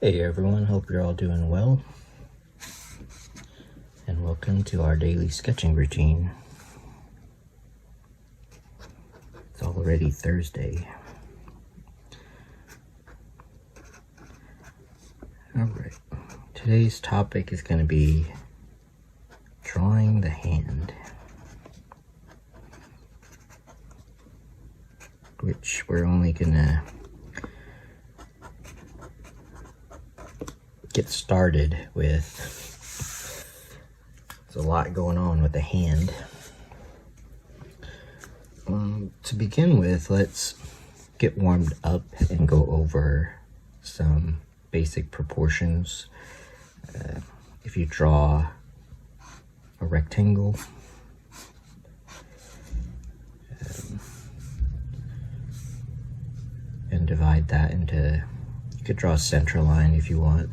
Hey everyone, hope you're all doing well, and welcome to our daily sketching routine. It's already Thursday. Alright, today's topic is going to be drawing the hand, which we're only going to get started with. There's a lot going on with the hand. To begin with, let's get warmed up and go over some basic proportions. If you draw a rectangle, and divide that into, you could draw a center line if you want,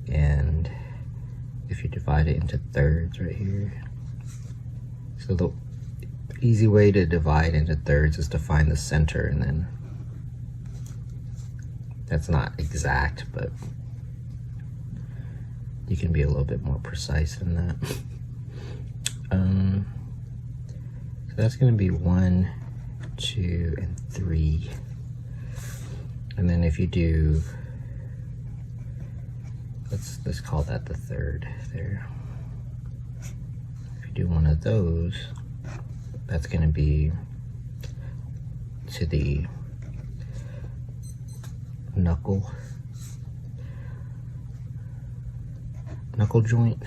and if you divide it into thirds right here. So the easy way to divide into thirds is to find the center, and then that's not exact, but you can be a little bit more precise than that. So that's going to be 1, 2, and 3. And then if you do, let's call that the third there. If you do one of those, that's going to be to the knuckle joint.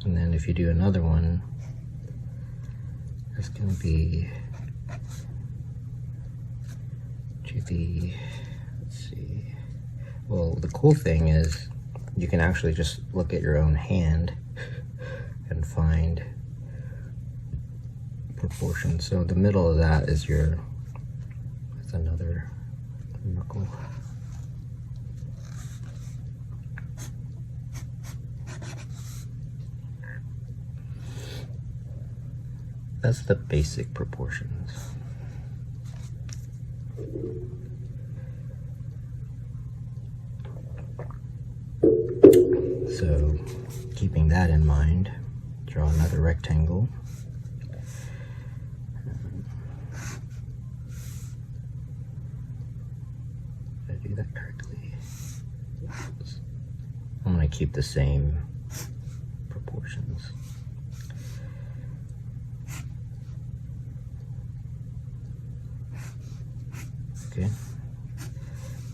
And then if you do another one, that's going to be to the, let's see, well, the cool thing is you can actually just look at your own hand and find proportions. So the middle of that is that's another knuckle. That's the basic proportions. So, keeping that in mind, draw another rectangle. Did I do that correctly? I'm going to keep the same proportions. Okay.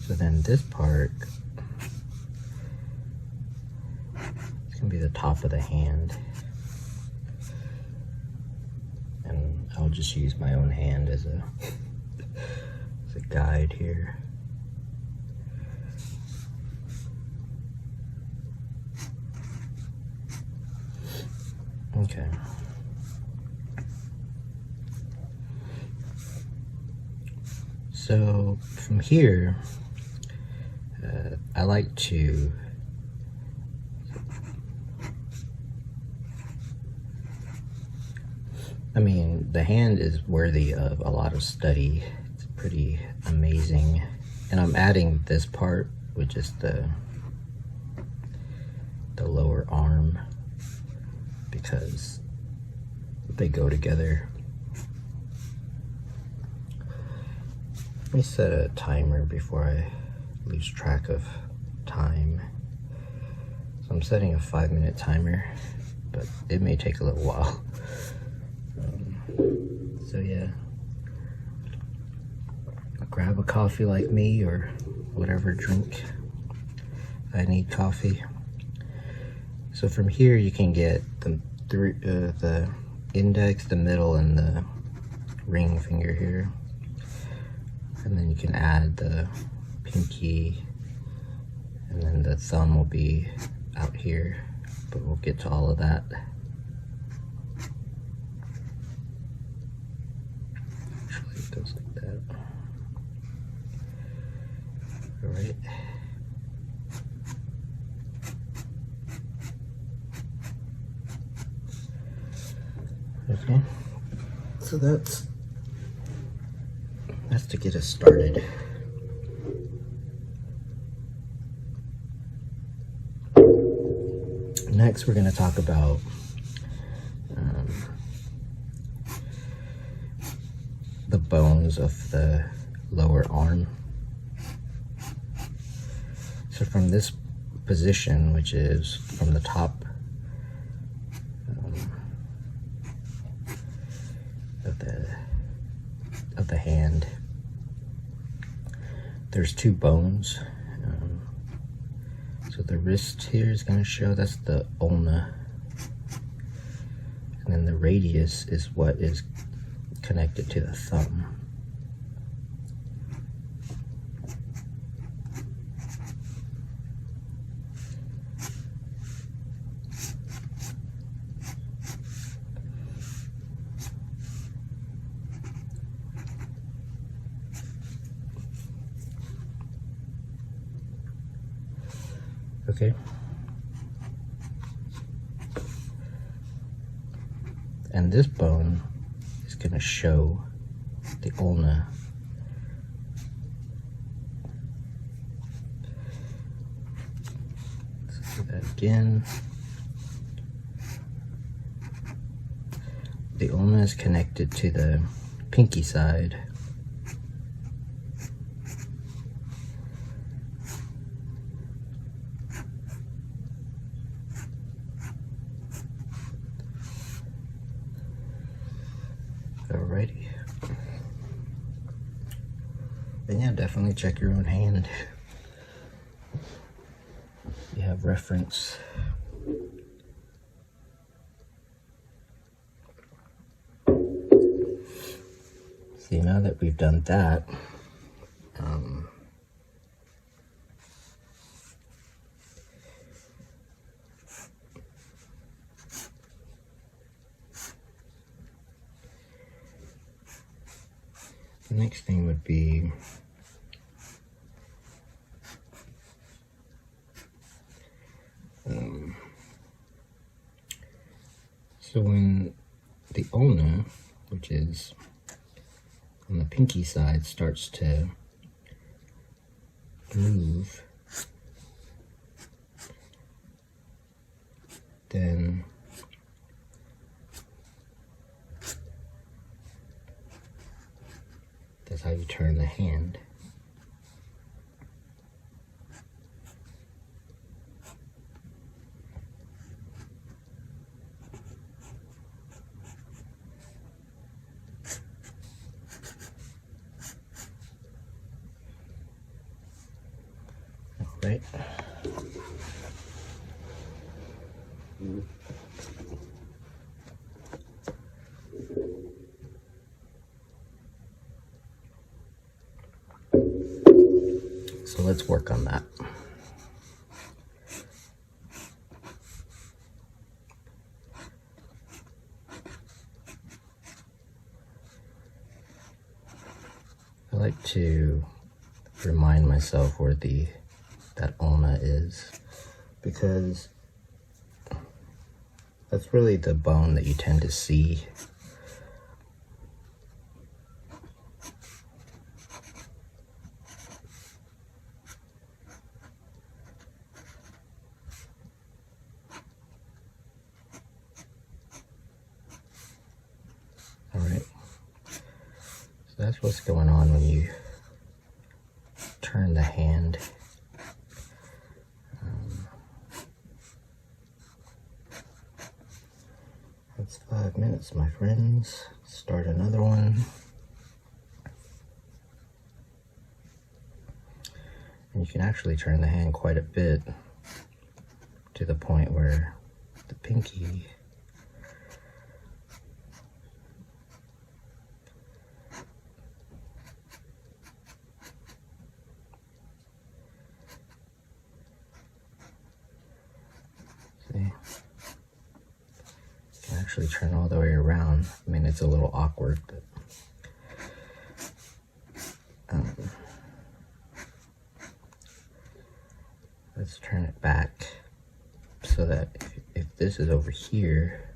So then this part, it's going to be the top of the hand. And I'll just use my own hand as a guide here. Okay. So from here, I like to the hand is worthy of a lot of study. It's pretty amazing. And I'm adding this part, which is the lower arm, because they go together. Let me set a timer before I lose track of time. So I'm setting a 5-minute timer, but it may take a little while. So yeah, grab a coffee like me, or whatever drink. I need coffee. So from here you can get the index, the middle, and the ring finger here. And then you can add the pinky, and then the thumb will be out here, but we'll get to all of that. Actually, it goes like that. All right. Okay. So that's to get us started. next we're going to talk about the bones of the lower arm. So from this position, which is from the top of the hand, there's two bones. So the wrist here is going to show, that's the ulna, and then the radius is what is connected to the thumb. Okay. And this bone is going to show the ulna. Let's do that again. The ulna is connected to the pinky side. Alrighty. And yeah, definitely check your own hand. You have reference. See, now that we've done that, the next thing would be so when the ulna, which is on the pinky side, starts to move, then that's how you turn the hand. All right. So let's work on that. I like to remind myself where that ulna is, because that's really the bone that you tend to see. Alright, so that's what's going on when you turn the hand. That's 5 minutes, my friends. Start another one. And you can actually turn the hand quite a bit, to the point where the pinky actually turn all the way around. I mean, it's a little awkward, but let's turn it back so that if this is over here,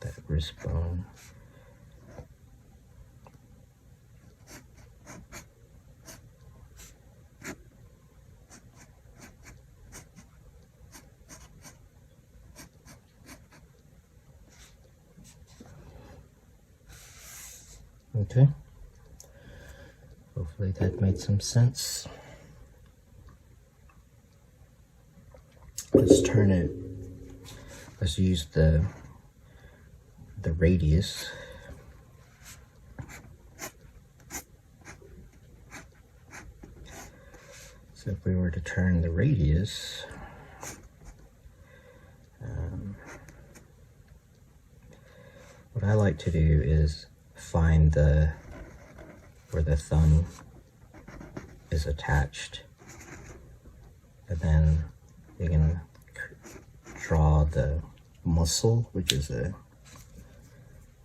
that wrist bone, Okay. Hopefully that made some sense. Let's turn it. Let's use the radius. So if we were to turn the radius, what I like to do is find where the thumb is attached, and then you can draw the muscle, which is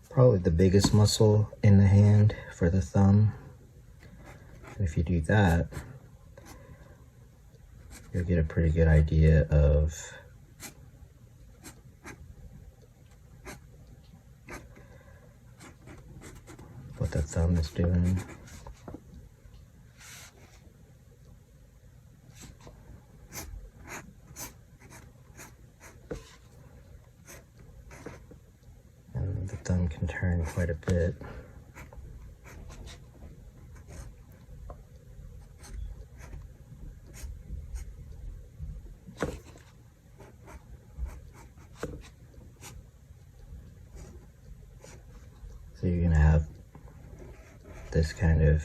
probably the biggest muscle in the hand for the thumb. And if you do that, you'll get a pretty good idea of what the thumb is doing. And the thumb can turn quite a bit. So you're going to have this kind of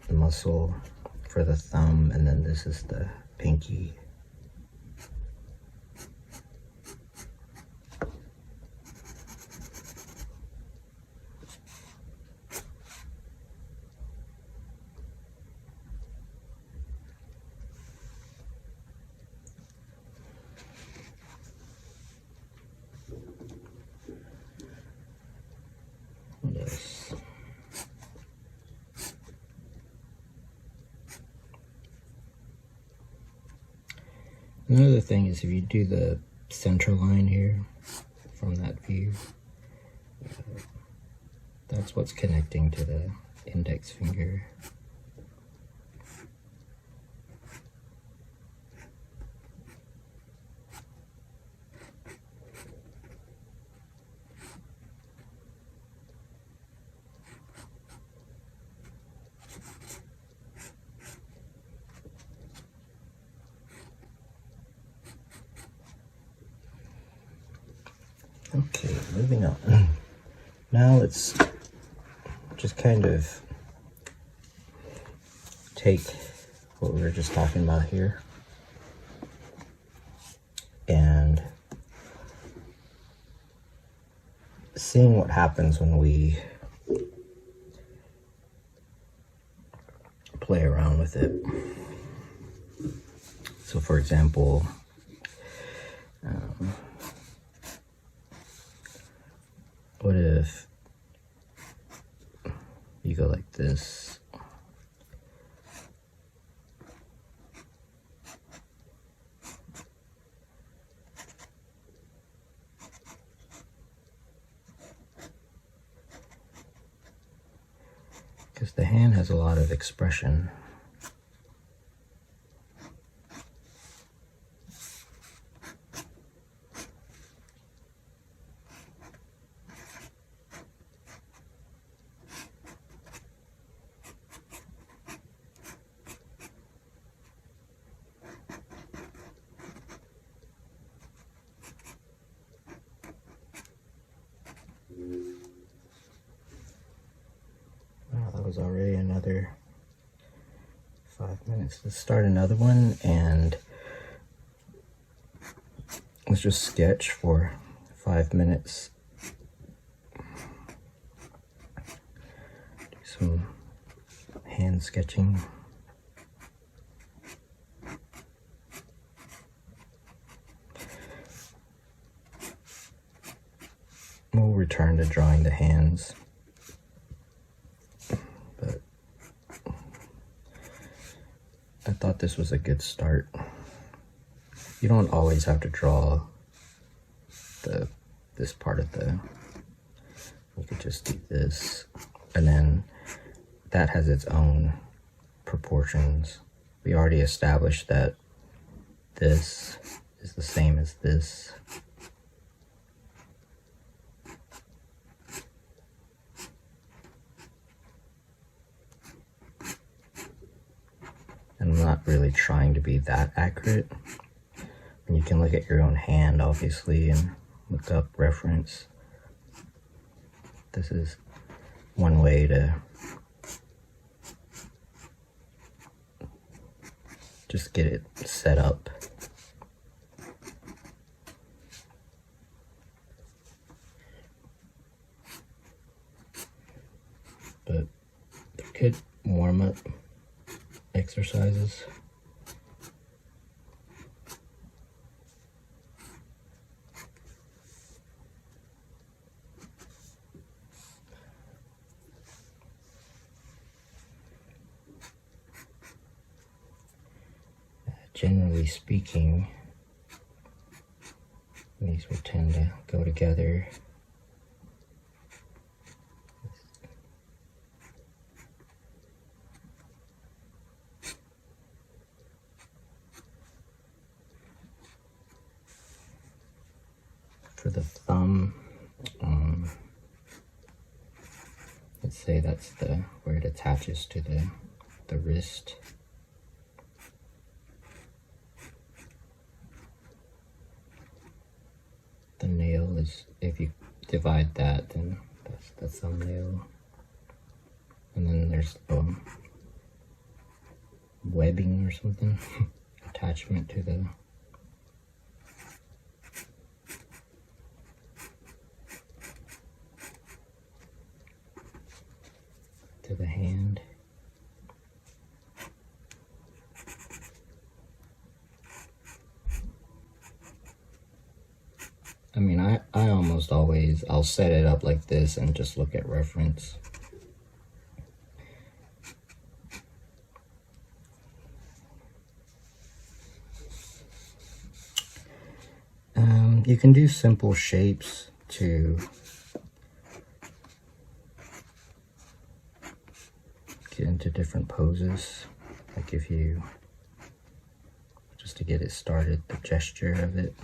muscle for the thumb, and then this is the pinky. Yes. Another thing is, if you do the center line here from that view, that's what's connecting to the index finger. Okay, moving on. Now let's just kind of take what we were just talking about here and seeing what happens when we play around with it. So for example, what if you go like this? Because the hand has a lot of expression. That was already another 5 minutes. Let's start another one, and let's just sketch for 5 minutes. Do some hand sketching. We'll return to drawing the hands. I thought this was a good start. You don't always have to draw this part of you could just do this, and then that has its own proportions. We already established that this is the same as this. and I'm not really trying to be that accurate. And you can look at your own hand, obviously, and look up reference. This is one way to just get it set up. But they're good warm-up exercises. Generally speaking, these will tend to go together. For the thumb, let's say that's where it attaches to the wrist. The nail is, if you divide that, then that's the thumbnail. And then there's webbing or something, attachment to the hand. I mean, I almost always, I'll set it up like this and just look at reference. You can do simple shapes to get into different poses. Like if you, just to get it started, the gesture of it.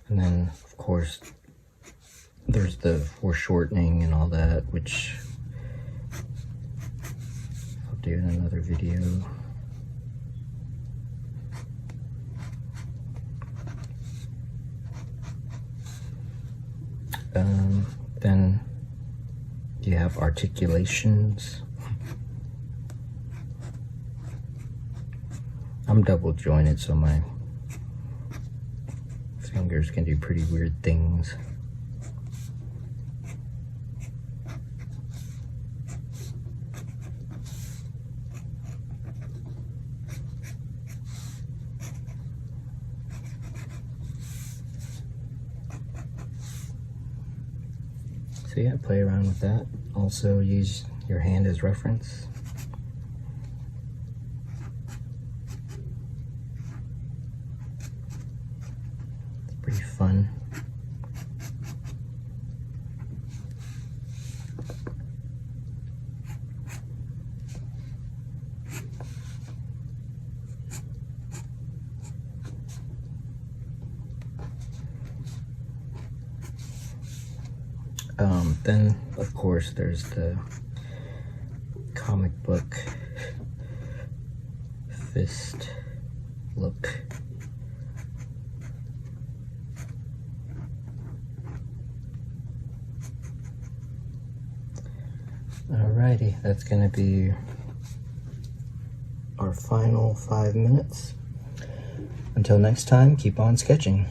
And then, of course, there's the foreshortening and all that, which I'll do in another video. Then you have articulations. I'm double jointed, so my fingers can do pretty weird things. So yeah, play around with that. Also use your hand as reference. It's pretty fun. Then, of course, there's the comic book fist look. Alrighty, that's gonna be our final 5 minutes. Until next time, keep on sketching.